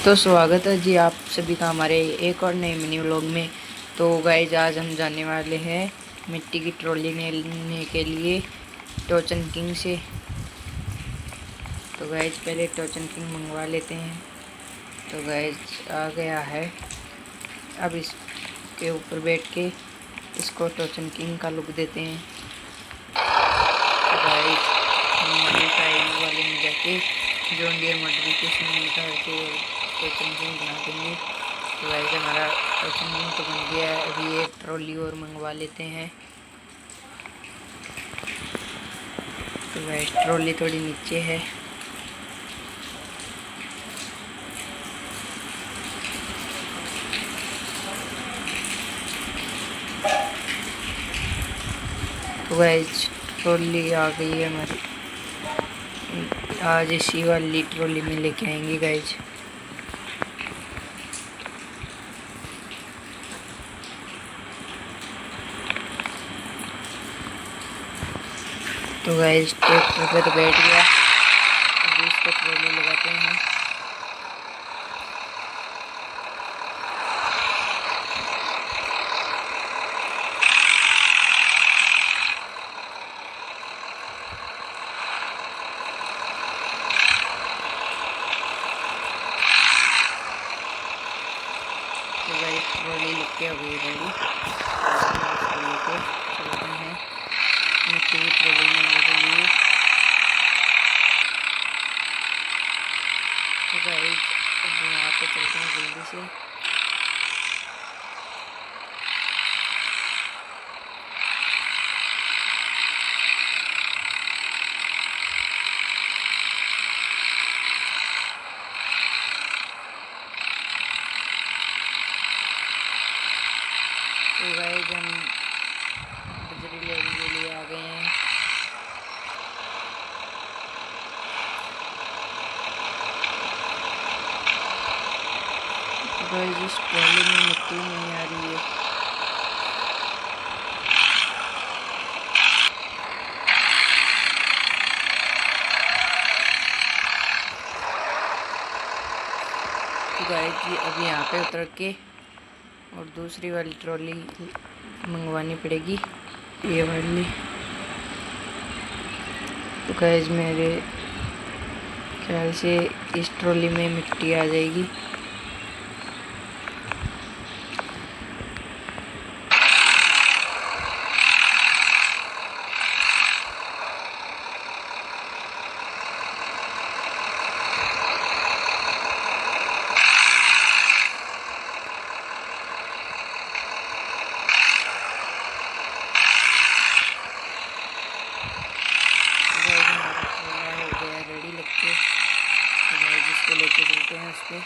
तो स्वागत है जी आप सभी का हमारे एक और नए मिनी व्लॉग में। तो गाइज आज हम जाने वाले हैं मिट्टी की ट्रॉली लेने के लिए टोचन किंग से। तो गाइज पहले टोचन किंग मंगवा लेते हैं। तो गाइज आ गया है। अब इसके ऊपर बैठ के इसको टोचन किंग का लुक देते हैं। तो गाइज हम मॉडिफाई वाले में जाके जॉन डियर मॉडिफिकेशन निकाल के टोचन किंग बना देंगे। तो गाइस हमारा टोचन तो बन गया है। अभी एक ट्रॉली और मंगवा लेते हैं। तो गाइस ट्रॉली थोड़ी नीचे है। तो गाइस ट्रॉली आ गई है हमारी। आज इसी वाली ट्रॉली में लेके आएंगे गाइस। तो गाइस ट्रैक्टर पे तो बैठ गया। अभी इसको ट्रॉली लगाते हैं। तो गाइस ट्रॉली लेके हो गई रेडी। इसको लेके चलते हैं मिट्टी की ट्रॉली लेने के लिए। तो गाइस अब यहाँ पे चलते हैं जल्दी से। तो गाइस हम बजरी लेने के लिए आ गए हैं। तो गाइस इस ट्रॉली में मिट्टी नहीं आ रही है। तो गाइस जी अभी यहाँ पे उतर के और दूसरी वाली ट्रॉली मंगवानी पड़ेगी, ये वाली। तो गाइस मेरे ख्याल से इस ट्रॉली में मिट्टी आ जाएगी। हो गया रेडी लग के। तो गाइस जिसको लेके चलते हैं उस पर।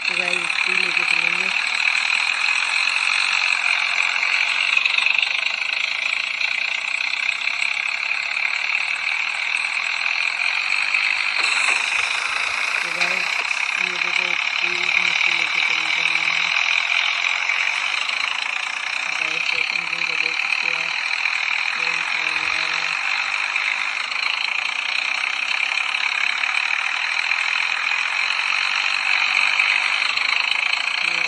तो गाइस इसको लेके चलेंगे। तो गाइस ये देखो मिट्टी लेके चल रहे हैं। गाइस टोचन किंग को देख सकते हो आप। कोई ट्राई लगा रहा है। ये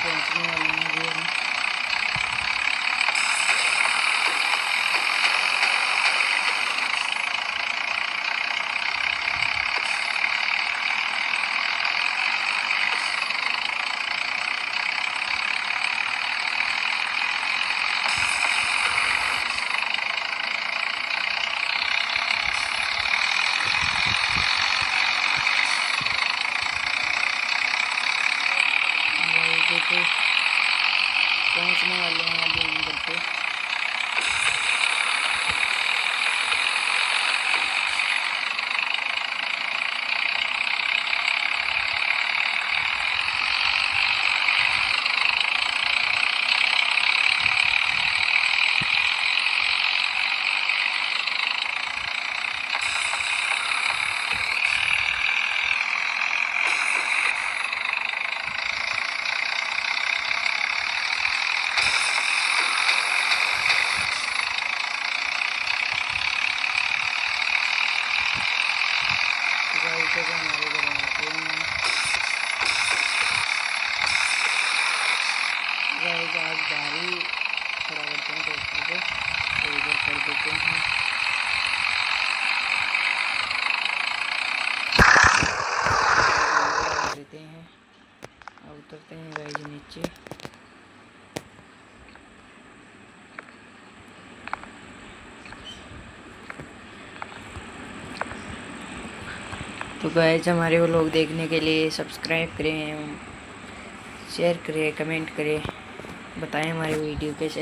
पहुंचने वाले हैं अभी हम। देखो पहुंचने वाले हैं अभी हम घर पे। गाइस जब हमारे घर आते हैं गाइस, आज बाहर ही खड़ा करते हैं ट्रैक्टर को, तो इधर कर देते हैं। लगा देते हैं। अब उतरते हैं गाइस नीचे। तो गाइस हमारे व्लॉग देखने के लिए सब्सक्राइब करें, शेयर करें, कमेंट करें, बताएं हमारी वीडियो कैसे